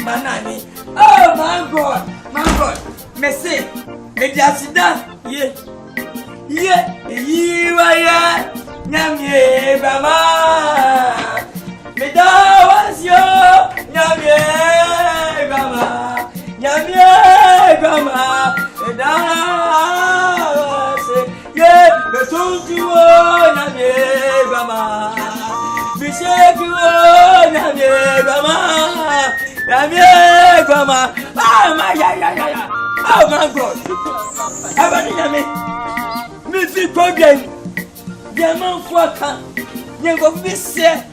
manani. Oh my God. Messi, mediasida, yeah. Iwaya, nyamye bama. Medawasyo, nyamye bama. Medawase, yeah. Betunjuo, nyamye bama. Bisekuo, nyamye bama. Oh my God. Abani nyame. Me fi problem. The man for can. Nyengo fi say.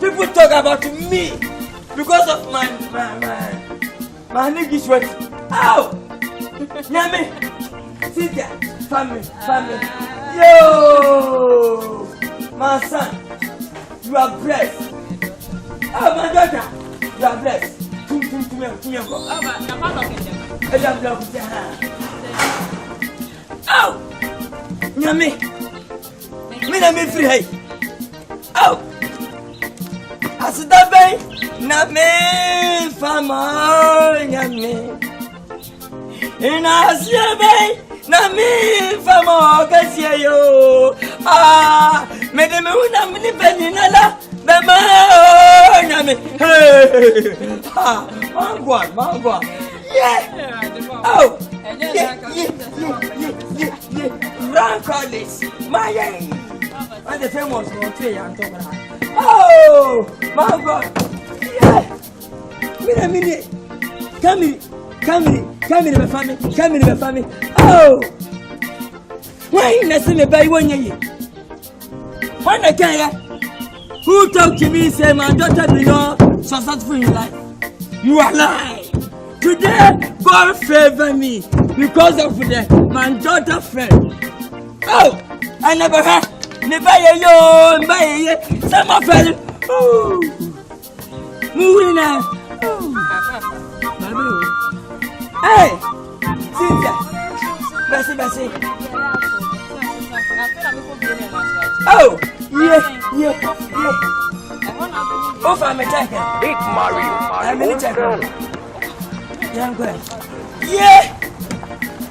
People talk about me because of my niggas what? Ow! Nyame. See that family. Yo! My son, you are blessed. Oh my daughter, you are blessed. Come. Oh, Nyame, me na me free hey. Oh, asida bay na me fama Nyame. Ina asida bay na me fama kasi yo. Ah, me de me una me ni na la. Bema Nyame. Hey. Ah, my God. Yeah. Oh. Yeah. Run college. My and the famous one three I'm talking about. Oh, my God. Yeah. Wait a minute. Come in, my family. Oh. Why you see me by 1 year? When I can who talk to me say my daughter be not successful in life? You are lying. Today, God favor me because of my daughter friend. Oh, I never heard. Never yo, some of them. Oh, moving now. Hey, Cynthia, Bessie. Oh, yeah. Oh, I'm a checker. Big Mario. I'm a checker. Young girl. Yeah.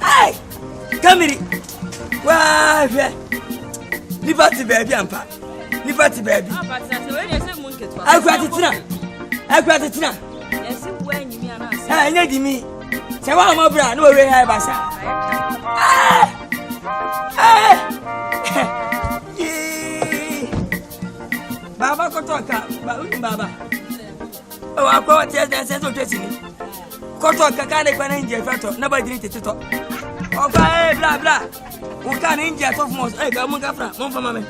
Hey, come here. Wow, Liberty baby, Liberty baby. I got it now. I need me. Say, what my brother? No way, I was. Baba kotoka, baba. Oh, I got it. Says what you kotoka kale kwa nje fato. Nobody drink it. Oh, blah. Who can India talk most? Hey, come on, Gafra. Mom for mommy.